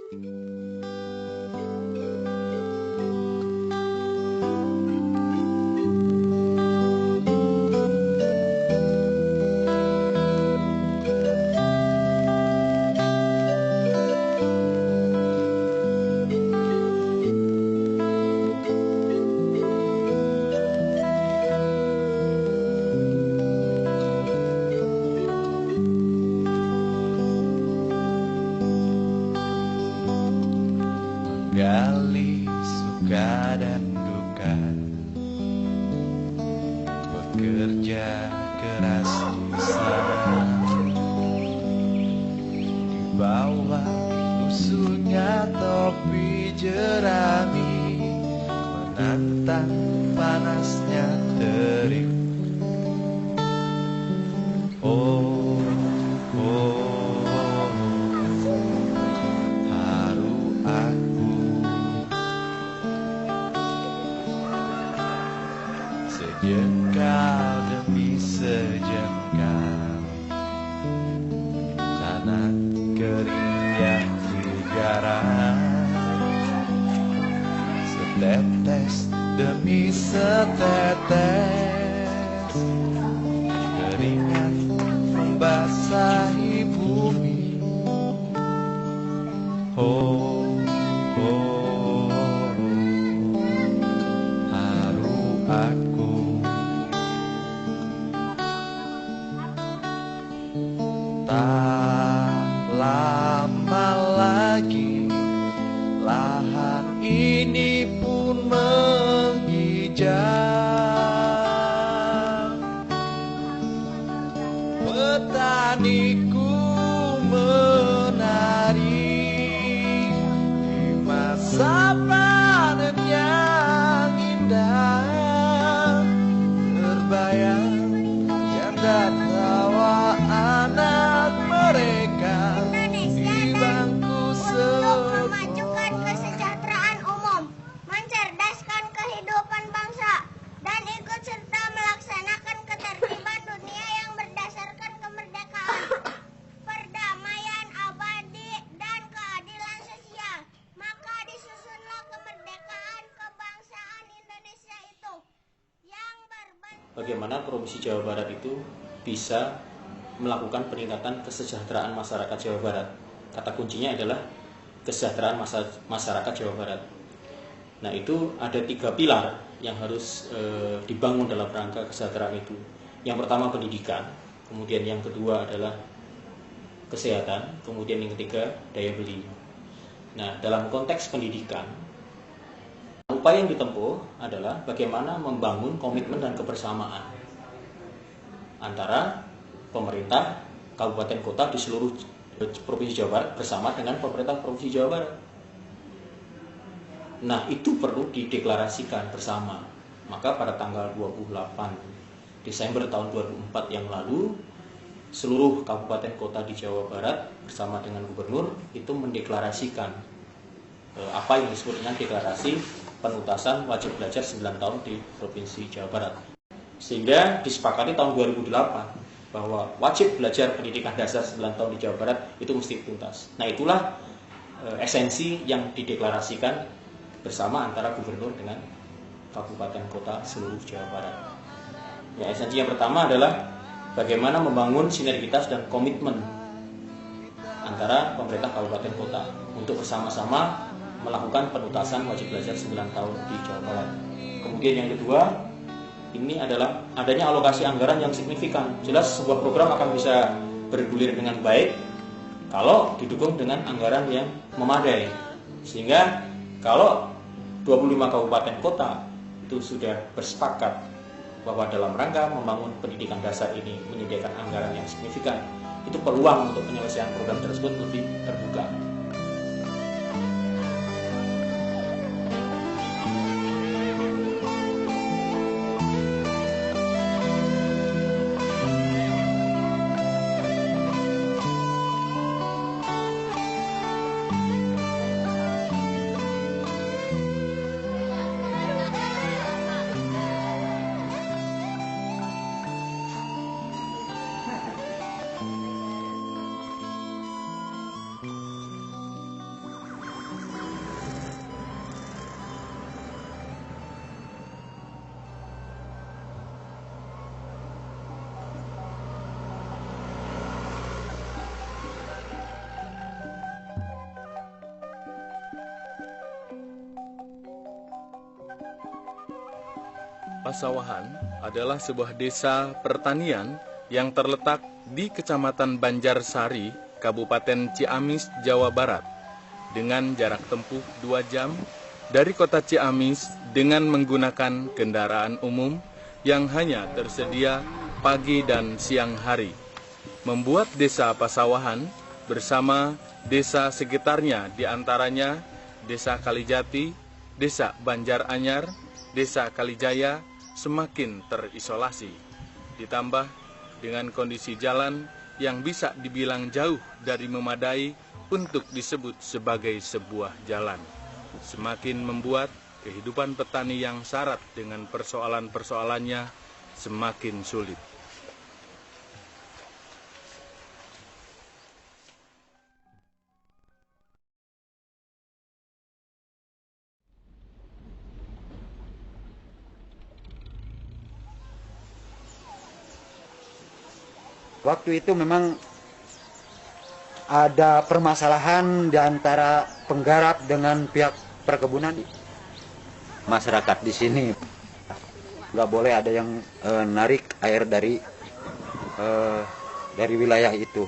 Gali suka dan duka, bekerja keras di sana, di bawah usulnya topi jerami, menantang panasnya terik. Oh, oh, haru aku sejengkal demi sejengkal, tanah kering yang digarap, setetes demi setetes keringat membasahi bumi. Oh, oh, haru aku. Tak lama lagi lahan ini pun menghijau, petaniku menari di masa panen yang indah, terbayang canda tawa anak mereka di bangku sekolah. Memajukan kesejahteraan umum, mencerdaskan kehidupan bangsa, dan ikut serta melaksanakan ketertiban dunia yang berdasarkan kemerdekaan, perdamaian abadi, dan keadilan sosial. Maka disusunlah kemerdekaan kebangsaan Indonesia itu yang berbentuk. Bagaimana Provinsi Jawa Barat itu bisa melakukan peningkatan kesejahteraan masyarakat Jawa Barat? Kata kuncinya adalah kesejahteraan masyarakat Jawa Barat. Nah, itu ada 3 pilar yang harus dibangun dalam rangka kesejahteraan itu. Yang pertama pendidikan, kemudian yang kedua adalah kesehatan, kemudian yang ketiga daya beli. Nah, dalam konteks pendidikan, upaya yang ditempuh adalah bagaimana membangun komitmen dan kebersamaan antara pemerintah kabupaten kota di seluruh Provinsi Jawa Barat bersama dengan pemerintah Provinsi Jawa Barat. Nah, itu perlu dideklarasikan bersama. Maka pada tanggal 28 Desember tahun 2004 yang lalu, seluruh kabupaten kota di Jawa Barat bersama dengan gubernur itu mendeklarasikan apa yang disebut dengan deklarasi penuntasan wajib belajar 9 tahun di Provinsi Jawa Barat. Sehingga disepakati tahun 2008 bahwa wajib belajar pendidikan dasar 9 tahun di Jawa Barat itu mesti tuntas. Nah, itulah esensi yang dideklarasikan bersama antara gubernur dengan kabupaten kota seluruh Jawa Barat. Ya, esensi yang pertama adalah bagaimana membangun sinergitas dan komitmen antara pemerintah kabupaten kota untuk bersama-sama melakukan penuntasan wajib belajar 9 tahun di Jawa Barat. Kemudian yang kedua, ini adalah adanya alokasi anggaran yang signifikan. Jelas sebuah program akan bisa bergulir dengan baik kalau didukung dengan anggaran yang memadai. Sehingga kalau 25 kabupaten kota itu sudah bersepakat bahwa dalam rangka membangun pendidikan dasar ini menyediakan anggaran yang signifikan, itu peluang untuk penyelesaian program tersebut lebih terbuka. Pasawahan adalah sebuah desa pertanian yang terletak di Kecamatan Banjarsari, Kabupaten Ciamis, Jawa Barat, dengan jarak tempuh 2 jam dari kota Ciamis dengan menggunakan kendaraan umum yang hanya tersedia pagi dan siang hari. Membuat desa Pasawahan bersama desa sekitarnya diantaranya Desa Kalijati, Desa Banjaranyar, Desa Kalijaya semakin terisolasi. Ditambah dengan kondisi jalan yang bisa dibilang jauh dari memadai untuk disebut sebagai sebuah jalan, semakin membuat kehidupan petani yang syarat dengan persoalan-persoalannya semakin sulit. Waktu itu memang ada permasalahan di antara penggarap dengan pihak perkebunan. Masyarakat di sini nggak boleh ada yang narik air dari wilayah itu.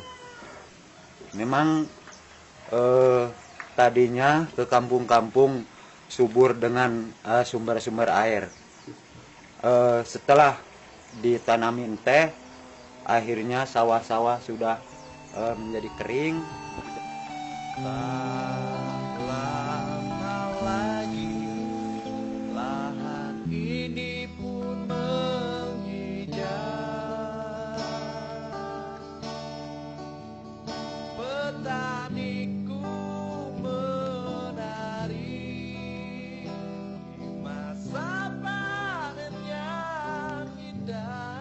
Memang tadinya ke kampung-kampung subur dengan sumber-sumber air. Setelah ditanamin teh, akhirnya sawah-sawah sudah menjadi kering. Tak lama lagi lahan ini pun menghijau. Petaniku menari di masa panen yang indah.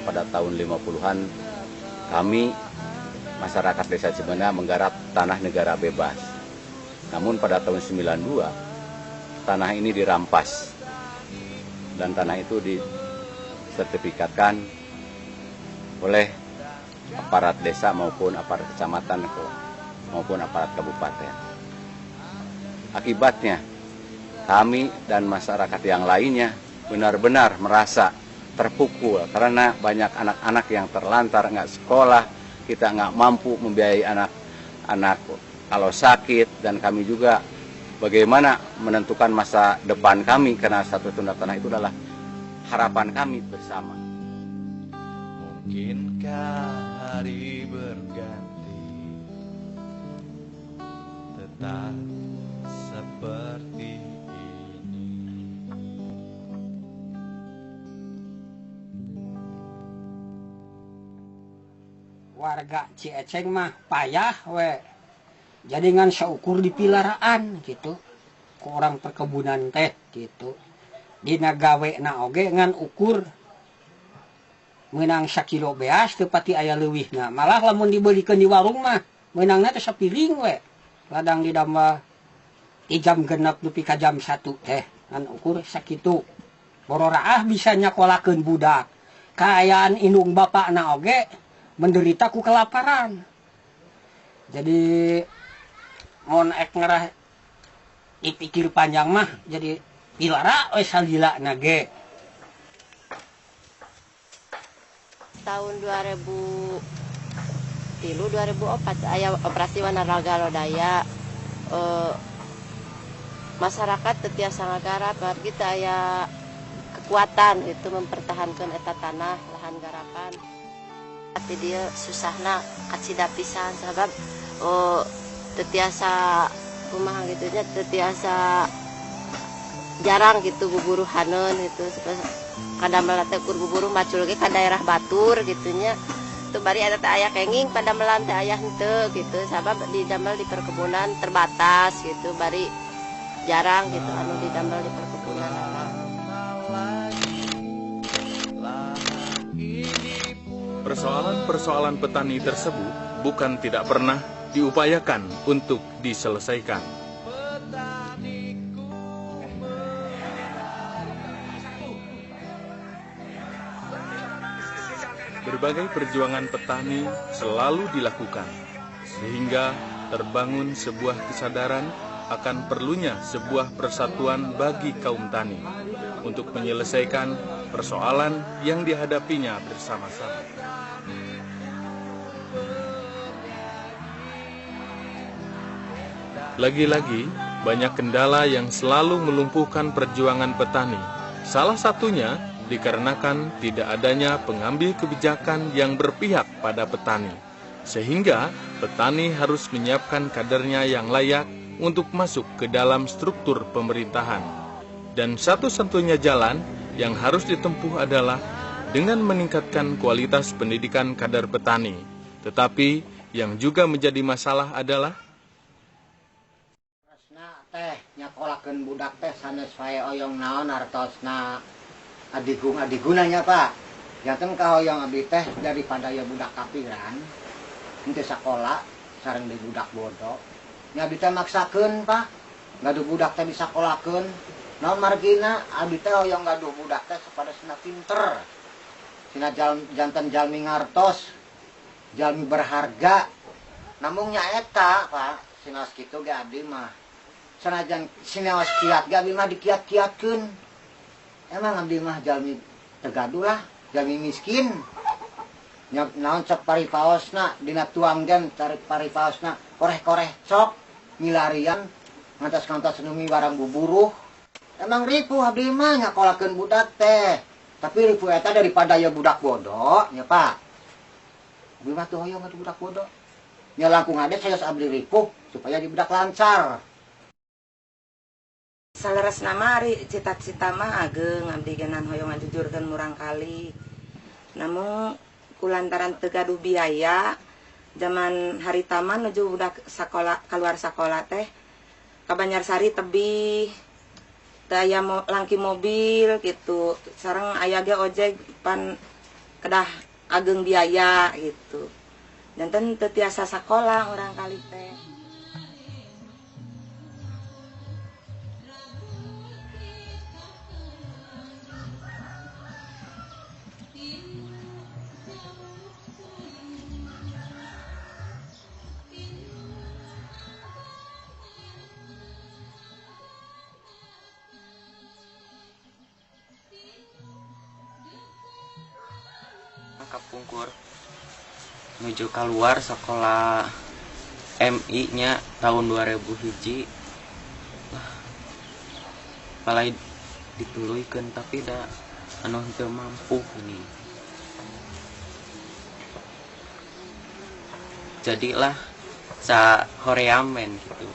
Pada tahun 50-an kami masyarakat Desa Cibena menggarap tanah negara bebas. Namun pada tahun 92 tanah ini dirampas dan tanah itu disertifikatkan oleh aparat desa maupun aparat kecamatan maupun aparat kabupaten. Akibatnya kami dan masyarakat yang lainnya benar-benar merasa terpukul karena banyak anak-anak yang terlantar, nggak sekolah, kita nggak mampu membiayai anak-anak kalau sakit, dan kami juga bagaimana menentukan masa depan kami karena satu tunda tanah itu adalah harapan kami bersama. Mungkinkah hari berganti tetap seperti ini? Warga Cieceng mah payah we. Jadi ngan seukur di pilaraan gitu. Ke orang perkebunan teh gitu. Dina gawe na oge ngan ukur meunang 1 kilo beas teu pati aya leuwihna. Malah lamun dibelikeun di warung mah meunangna teh sapiring we. Ladang didamba 3 jam genep dupi ka jam 1 teh ngan ukur sakitu. Bororaah bisa nyakolakeun budak. Kaayaan indung bapakna oge menderita ku kelaparan. Jadi mun ek ngerah dipikir panjang mah jadi pilara we salila nage. Tahun 2003-2004 aya operasi Wanaraga Lodaya. Masyarakat tetiasa ngagarap, kita aya kekuatan itu mempertahankan eta tanah lahan garapan. Tapi dia susahna kacida pisan sabab tetiasa kumaha gitu nya, tetiasa jarang gitu buburuhaneun gitu. Kadamel teh kur buburu macul ge ka daerah batur gitu nya. Teu bari eta teh aya kenging pada melan teh aya henteu gitu. Sabab didamel di perkebunan terbatas gitu, bari jarang gitu anu didamel di perkebunan. Persoalan-persoalan petani tersebut bukan tidak pernah diupayakan untuk diselesaikan. Berbagai perjuangan petani selalu dilakukan, sehingga terbangun sebuah kesadaran akan perlunya sebuah persatuan bagi kaum tani untuk menyelesaikan persoalan yang dihadapinya bersama-sama. Lagi-lagi, banyak kendala yang selalu melumpuhkan perjuangan petani. Salah satunya dikarenakan tidak adanya pengambil kebijakan yang berpihak pada petani. Sehingga petani harus menyiapkan kadernya yang layak untuk masuk ke dalam struktur pemerintahan. Dan satu-satunya jalan yang harus ditempuh adalah dengan meningkatkan kualitas pendidikan kader petani. Tetapi yang juga menjadi masalah adalah teh nyakolakeun budak teh sanes wae oyong naon artosna adigunanya Pak. Janten ka hoyong abdi teh daripada ya budak kapiran henteu sakola sareng di budak bodoh. Nya abdi teh maksakeun Pak. Gaduh budak teh disakolakeun. Naon margina abdi teh hoyong gaduh budak teh sapadasna pinter. Sina janten jalmi ngartos, jalmi berharga. Namun nya eta Pak, sina kitu ge abdi mah sanajan sinaos kiat ge abdi mah dikiat-kiatkeun. Emang abdi mah jalmi tegaduh lah, jalmi miskin. Naon cek paripaosna dina tuang den tarik paripaosna koreh-koreh sok milarian ngantos-ngantos numi barang buburuh. Emang ripuh abdi mah nyakolakeun budak teh. Tapi ripuh eta daripada ya budak bodoh nya Pak. Abdi mah teu hoyong atuh budak bodoh. Nya langkung ade sayos abdi ripuh supaya di budak lancar. Saleresna mari cita-cita mah ageng abdi genan hoyong ngajujurkeun murang kali. Namun kulantaran teu gaduh biaya zaman hari taman nuju budak sakola keluar sakola teh ka Banjarsari tebih teu aya langki mobil gitu. Sareng aya ge ojek pan kedah ageng biaya gitu. Janten teu tiasa sakola urang kali teh. Kapungkur menuju keluar sekolah MI nya tahun 2000 hiji palai dituluikeun tapi da anu teu mampu ini. Jadilah sa horeamen gitu.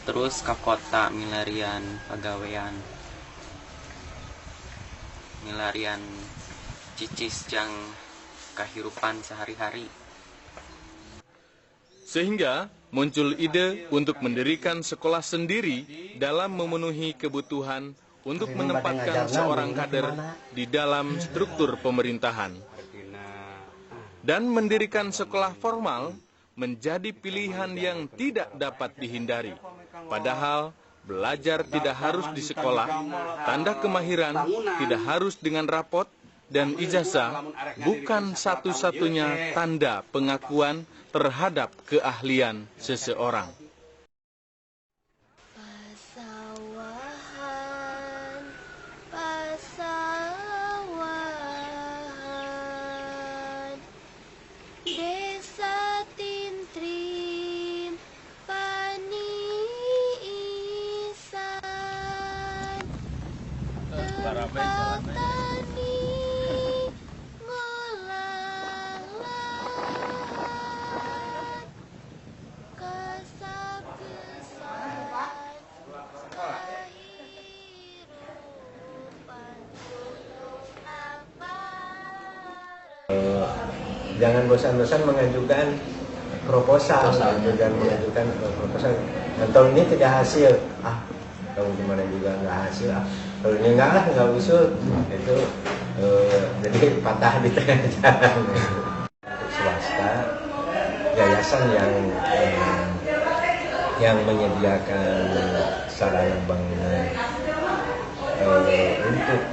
Terus ke kota milarian pagawean. Milarian cicis jang kehidupan sehari-hari. sehingga muncul ide untuk mendirikan sekolah sendiri dalam memenuhi kebutuhan untuk menempatkan seorang kader di dalam struktur pemerintahan. Dan mendirikan sekolah formal menjadi pilihan yang tidak dapat dihindari. Padahal belajar tidak harus di sekolah, tanda kemahiran tidak harus dengan rapot, dan ijazah bukan satu-satunya tanda pengakuan terhadap keahlian seseorang. Desa Tintrim Pani Isan tempat tani ngolah lahan kesap-kesap kehidupan jangan bosan-bosan mengajukan proposal dan mengajukan proposal. Dan tahun ini tidak hasil, tahun gimana juga nggak hasil, kalau ini nggak usul, itu jadi patah di tengah jalan. Untuk swasta, yayasan yang menyediakan sarana bangunan untuk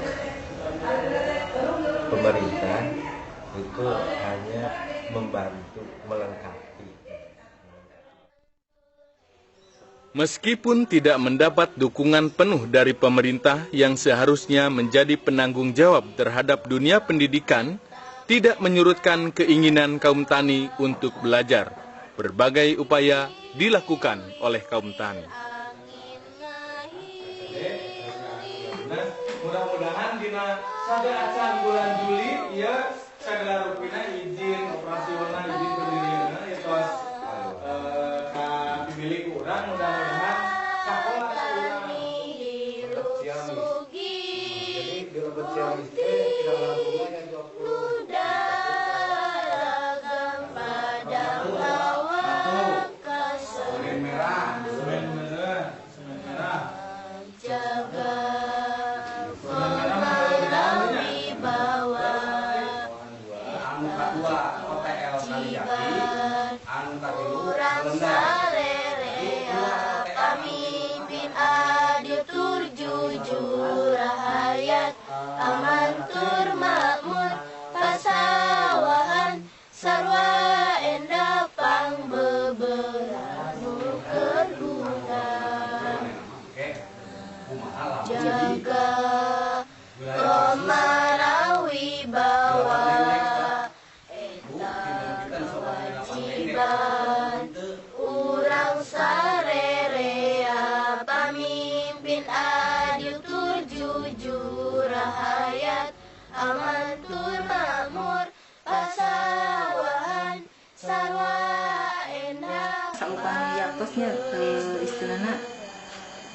pemerintah itu hanya membantu melengkapi. Meskipun tidak mendapat dukungan penuh dari pemerintah yang seharusnya menjadi penanggung jawab terhadap dunia pendidikan, tidak menyurutkan keinginan kaum tani untuk belajar. Berbagai upaya dilakukan oleh kaum tani. Mudah-mudahan dina acan bulan Juli ya sagala rupina izin operasional izin pendirian itu ka pemilik urang mudah-mudahan sakola urang jadi di Lebet Ciamis tidak lakukan yang 20 amantur makmur pasawahan sarwa enda pang beberanu kerguna jaga romarawi bawa eta kewajiban urang sarerea pamimpin adil tur jujur rahayat amantur makmur pasawahan sarwa endah saupami yaktosnya istilahnya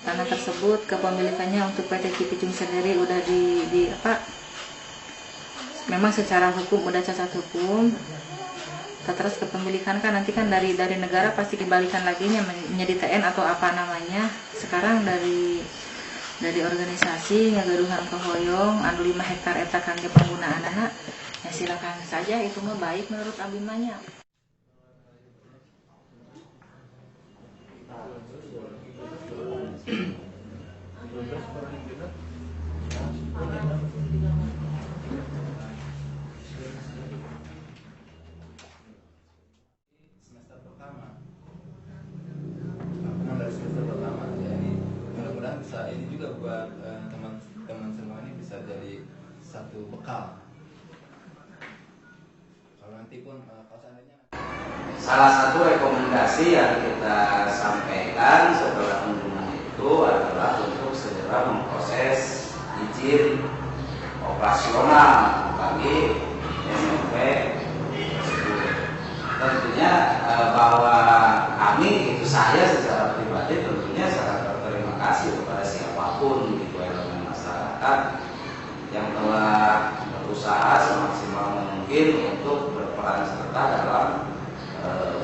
tanah tersebut kepemilikannya untuk PT Cipicung sendiri udah di apa memang secara hukum udah cacat hukum. Terus kepemilikan kan nanti kan dari negara pasti dibalikan lagi menjadi TN atau apa namanya. Sekarang dari organisasi ngagaduhan kehoyong anu 5 hektar eta kangge penggunaan anak ya silakan saja, itu mah baik menurut abdi mah nya. Ini juga buat teman-teman semua ini bisa jadi satu bekal. Kalau nanti pun kalau seandainya Salah satu rekomendasi yang kita sampaikan setelah kunjungan itu adalah untuk segera memproses izin operasional bagi SMP tersebut. Tentunya bahwa kami, itu saya secara pribadi tentunya sangat berterima kasih kepada siapapun gitu elemen masyarakat yang telah berusaha semaksimal mungkin untuk berperan serta dalam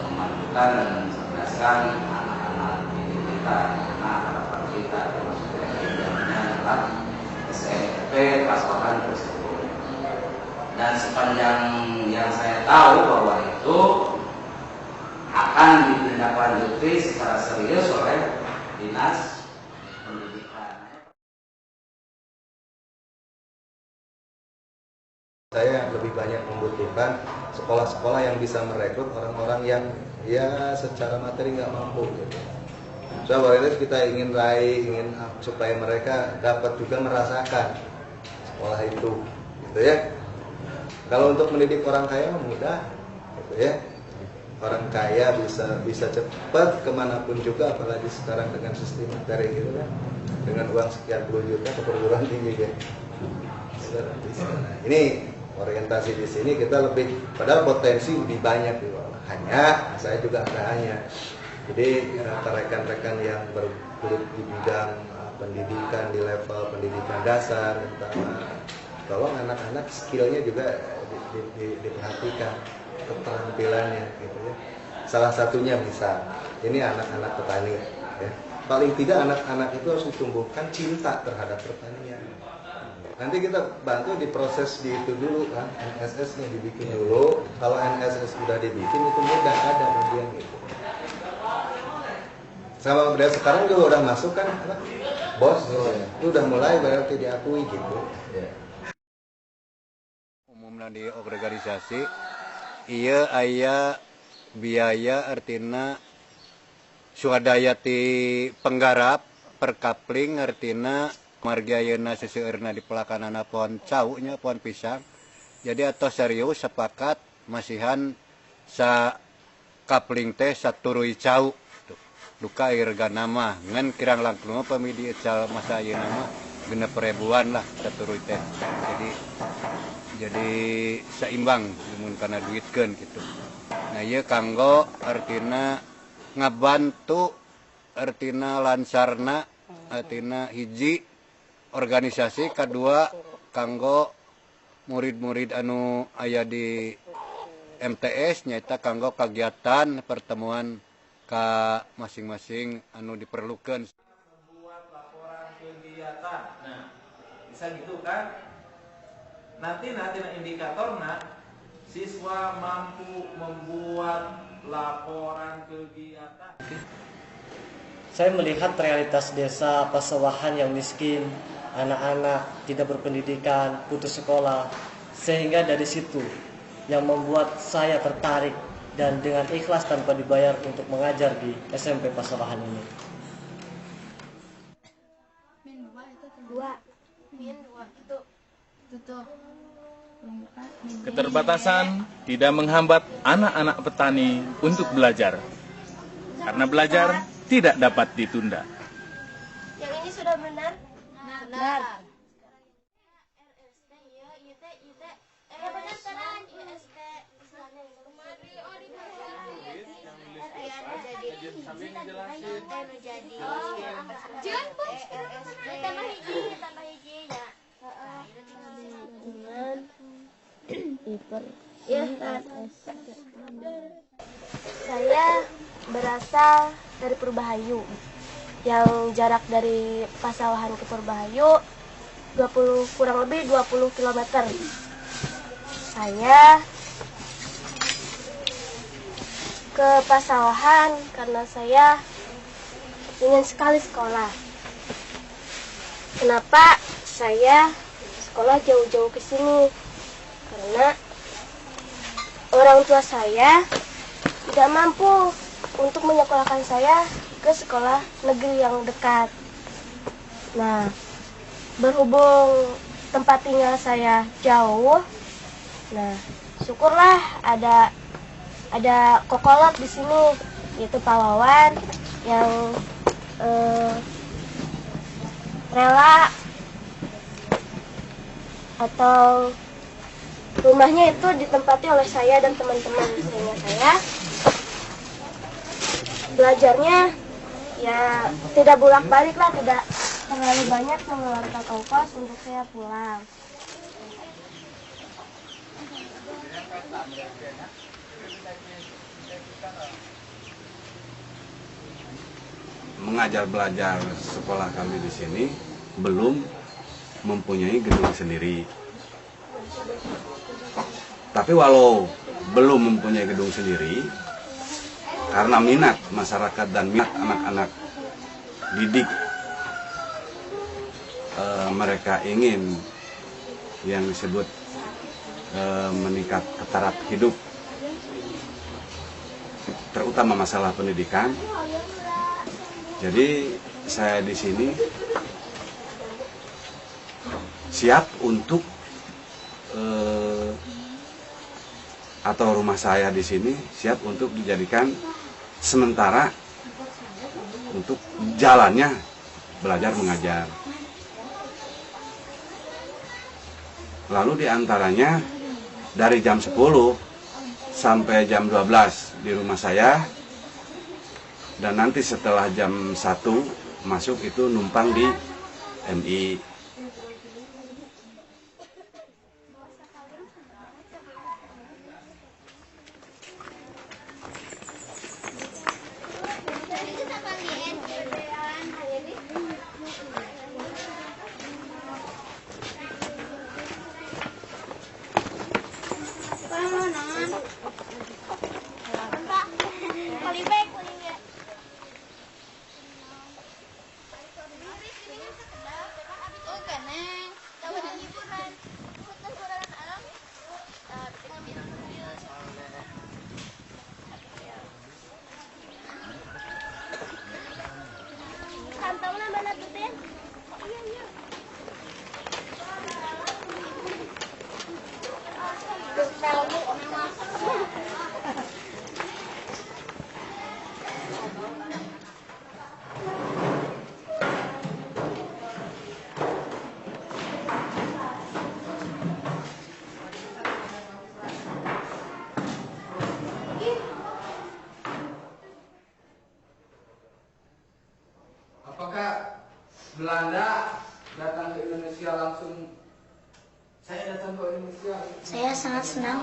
memajukan dan mencerdaskan anak-anak didik kita, anak harapan kita, termasuk yang adalah SMP Pasawahan tersebut. Dan sepanjang yang saya tahu bahwa itu akan ditindaklanjuti secara serius oleh Dinas Pendidikan. Saya lebih banyak membutuhkan sekolah-sekolah yang bisa merekrut orang-orang yang ya secara materi nggak mampu gitu. So, kita ingin supaya mereka dapat juga merasakan sekolah itu, gitu ya. Kalau untuk mendidik orang kaya mudah, gitu ya. Orang kaya bisa cepat kemanapun juga, apalagi sekarang dengan sistem materi gitu kan, dengan uang sekian puluh juta ke perguruan tinggi kan. Ini orientasi di sini kita lebih, padahal potensi lebih banyak gitu. Hanya saya juga ada hanya. Jadi rekan-rekan yang bergelut di bidang pendidikan di level pendidikan dasar, tolong anak-anak skillnya juga diperhatikan, keterampilannya gitu ya. Salah satunya misal ini anak-anak petani ya. Paling tidak anak-anak itu harus ditumbuhkan cinta terhadap pertanian. Nanti kita bantu di proses di itu dulu kan, NSS-nya dibikin dulu. Kalau NSS sudah dibikin itu mudah ada kemudian gitu. Sama dari sekarang juga udah masuk kan, bos, itu udah mulai berarti diakui gitu. Umumnya di organisasi, iya aya biaya artinya swadaya ti penggarap perkapling artina margi ayeuna seseueurna di pelakanana pohon cau nya pohon pisang. Jadi atau serius sepakat masihan sa kapling teh saturui cau duka irgana mah ngan kirang langkung pamidi ecal masa ayeuna mah 6.000-an lah saturui teh. Jadi seimbang mun kana duitkeun gitu. Nah ieu kanggo artina ngabantu artina lansarna artina hiji organisasi, kedua kanggo murid-murid anu aya di MTS nyaita kanggo kegiatan pertemuan ka masing-masing anu diperlukan. Membuat laporan kegiatan. Nah, bisa gitu kan? Nanti indikatorna siswa mampu membuat laporan kegiatan. Saya melihat realitas desa Pasawahan yang miskin, anak-anak tidak berpendidikan, putus sekolah, sehingga dari situ yang membuat saya tertarik dan dengan ikhlas tanpa dibayar untuk mengajar di SMP Pasawahan ini. Keterbatasan tidak menghambat anak-anak petani untuk belajar, karena belajar tidak dapat ditunda. Yang ini sudah benar? Benar. Saya berasal dari Purbahayu, yang jarak dari Pasawahan ke Purbahayu kurang lebih 20 km. Saya ke Pasawahan karena saya ingin sekali sekolah. Kenapa saya sekolah jauh-jauh ke sini? Karena orang tua saya tidak mampu untuk menyekolahkan saya ke sekolah negeri yang dekat. Nah, berhubung tempat tinggal saya jauh, nah syukurlah ada kokolot di sini, yaitu Pak Wawan yang rela atau rumahnya itu ditempati oleh saya dan teman-teman, sehingga saya belajarnya ya tidak bolak-balik lah, tidak terlalu banyak mengeluarkan ongkos untuk saya pulang. Mengajar belajar sekolah kami di sini belum mempunyai gedung sendiri. Tapi walau belum mempunyai gedung sendiri, karena minat masyarakat dan minat anak-anak didik, mereka ingin yang disebut meningkat taraf hidup, terutama masalah pendidikan. Jadi saya di sini siap untuk atau rumah saya di sini siap untuk dijadikan sementara untuk jalannya belajar mengajar. Lalu diantaranya dari jam 10 sampai jam 12 di rumah saya, dan nanti setelah jam 1 masuk itu numpang di MI. kantongnya mana tuh, Tin? Apakah Belanda datang ke Indonesia langsung? Saya datang ke Indonesia. Saya sangat senang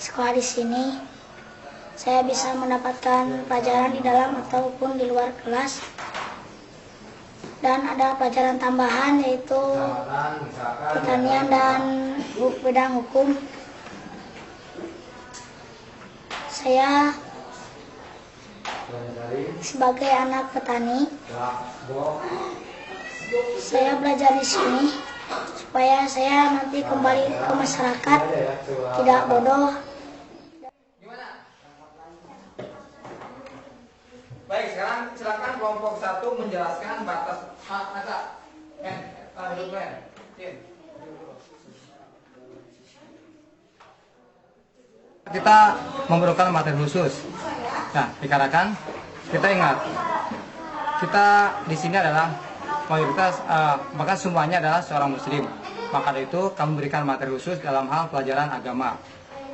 sekolah di sini. Saya bisa mendapatkan pelajaran di dalam ataupun di luar kelas. Dan ada pelajaran tambahan yaitu pertanian dan bidang hukum. Saya sebagai anak petani, saya belajar di sini supaya saya nanti kembali ke masyarakat tidak bodoh. Baik, sekarang silakan kelompok 1 menjelaskan batas hak kata. Kita memerlukan materi khusus. Nah, dikarenakan kita ingat, kita di sini adalah mayoritas, bahkan semuanya adalah seorang muslim. Maka dari itu kami berikan materi khusus dalam hal pelajaran agama.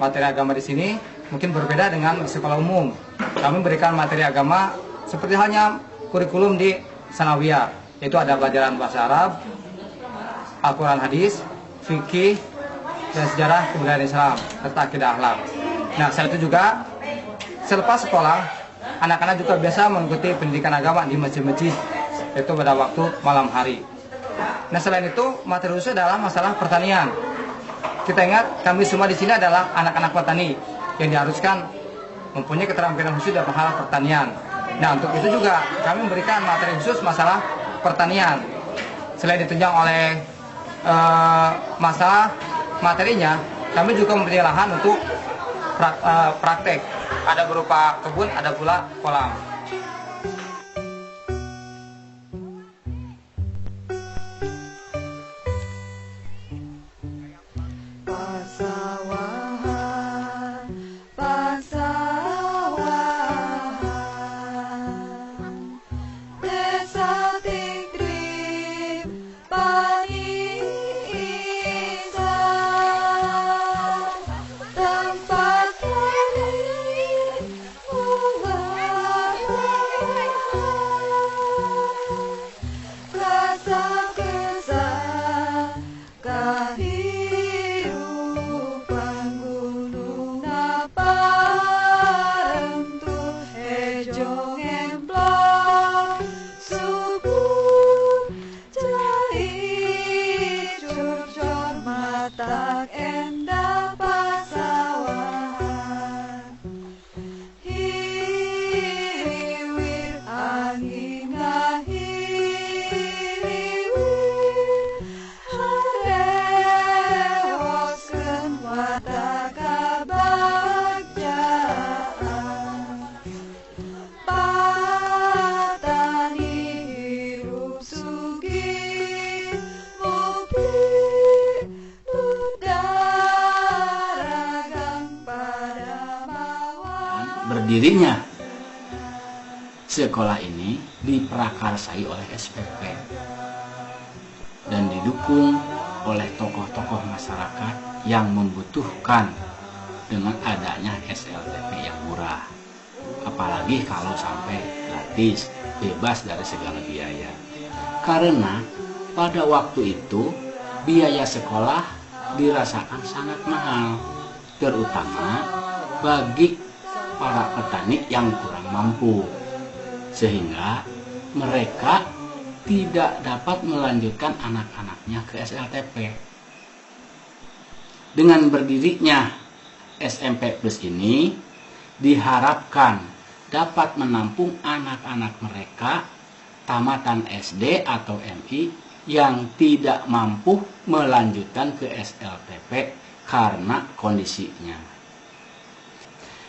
Materi agama di sini mungkin berbeda dengan di sekolah umum. Kami berikan materi agama seperti halnya kurikulum di sanawiyah, yaitu ada pelajaran bahasa Arab, Al-Quran hadis, fikih, dan sejarah kebudayaan Islam, serta akidah akhlak. Nah, selain itu juga selepas sekolah, anak-anak juga biasa mengikuti pendidikan agama di masjid-masjid, yaitu pada waktu malam hari. Nah, selain itu materi khusus adalah masalah pertanian. Kita ingat kami semua di sini adalah anak-anak petani yang diharuskan mempunyai keterampilan khusus dalam hal pertanian. Nah, untuk itu juga kami memberikan materi khusus masalah pertanian. Selain ditunjang oleh masalah materinya, kami juga mempunyai lahan untuk praktek. Ada berupa kebun, ada pula kolam. Berdirinya sekolah ini diprakarsai oleh SPP dan didukung oleh tokoh-tokoh masyarakat yang membutuhkan dengan adanya SLTP yang murah, apalagi kalau sampai gratis, bebas dari segala biaya. Karena pada waktu itu biaya sekolah dirasakan sangat mahal, terutama bagi para petani yang kurang mampu, sehingga mereka tidak dapat melanjutkan anak-anaknya ke SLTP. Dengan berdirinya SMP Plus ini diharapkan dapat menampung anak-anak mereka tamatan SD atau MI yang tidak mampu melanjutkan ke SLTP karena kondisinya.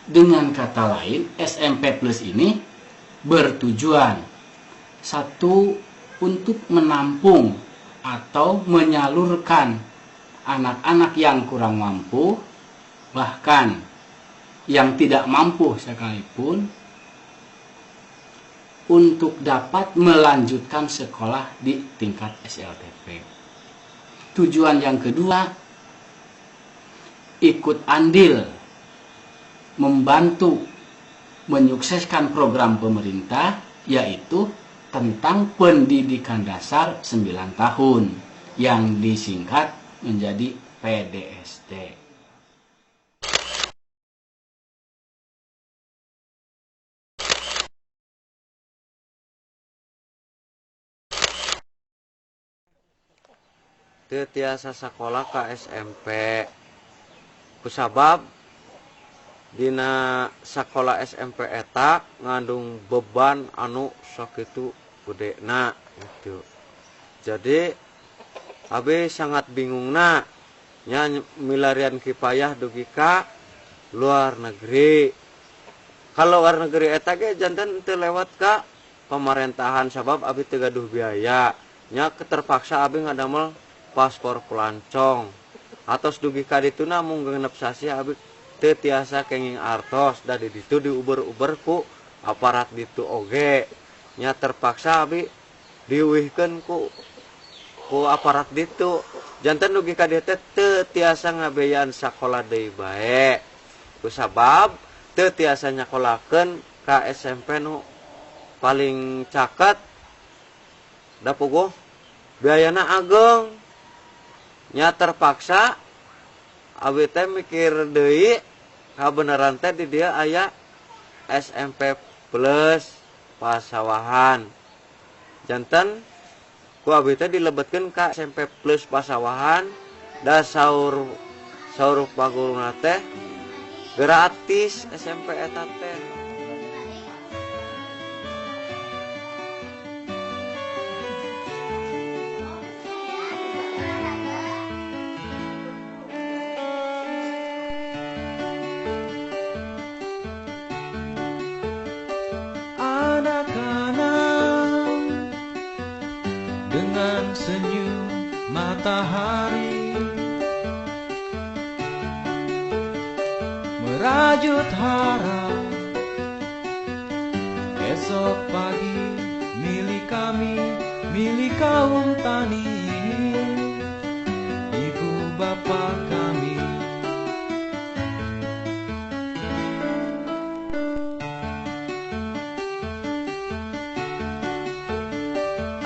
Dengan kata lain, SMP Plus ini bertujuan satu untuk menampung atau menyalurkan anak-anak yang kurang mampu, bahkan yang tidak mampu sekalipun, untuk dapat melanjutkan sekolah di tingkat SLTP. Tujuan yang kedua, ikut andil membantu menyukseskan program pemerintah, yaitu tentang pendidikan dasar 9 tahun yang disingkat menjadi PDSD. Teu tiasa sakola ka SMP. Kusabab dina sakola SMP eta ngandung beban anu sakitu gedena gitu. Jadi abi sangat bingungna nya milarian kipayah dugi ka luar negeri. Kalau luar negeri eta ge janten teu lewat ka pemerintahan sabab abi teu gaduh biaya. Nya terpaksa abi ngadamel paspor pelancong. Atos dugi ka dituna mung genep sasi abi teu tiasa kenging artos da di ditu diuber-uber ku aparat ditu oge. Nya terpaksa abi diuihkeun ku aparat ditu. Janten dugi ka dieu teh teu tiasa ngabeyan sakola deui bae. Kusabab teu tiasa nyakolakeun ka SMP nu paling caket da puguh biayana ageng. Nya terpaksa abi teh mikir deui kabeneran teh di dieu aya SMP Plus Pasawahan. Janten ku abi teh dilebetkeun ka SMP Plus Pasawahan da saur paguruna teh gratis SMP eta teh. Matahari merajut harap esok pagi milik kami, milik kaum tani, ibu bapak kami.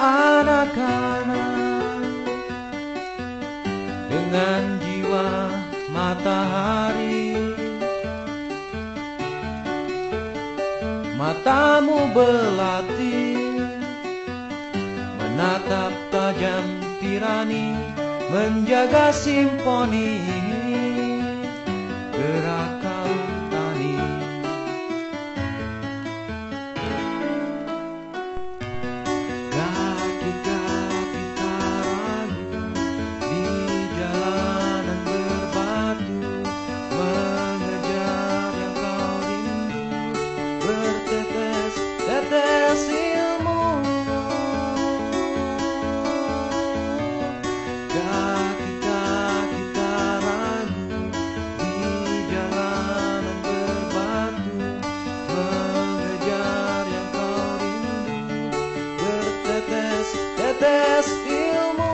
Anak-anak dengan jiwa matahari, matamu belati menatap tajam tirani, menjaga simfoni gerak kaum tani. Kaki-kaki ragu di jalanan berbatu, mengejar yang kau rindu, bertetes-tetes ilmu. Kaki-kaki ragu di jalanan berbatu, mengejar yang kau rindu, bertetes-tetes ilmu.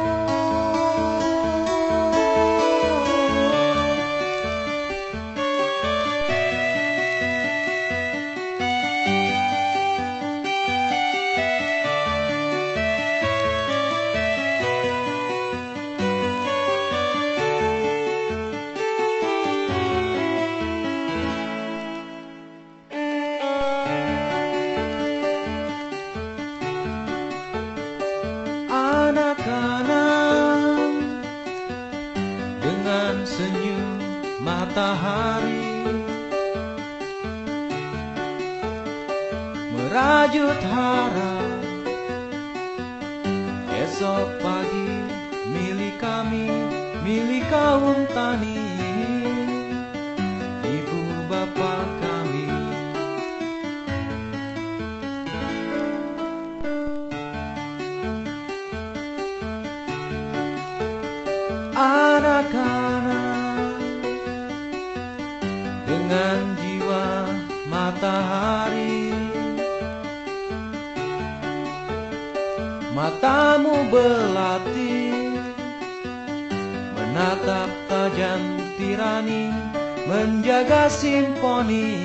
Anak-anak dengan senyum matahari merajut harap esok pagi milik kami, milik kaum tani, ibu bapak kami. anak-anak dengan jiwa matahari. Matamu berlatih menatap tajam tirani, menjaga simfoni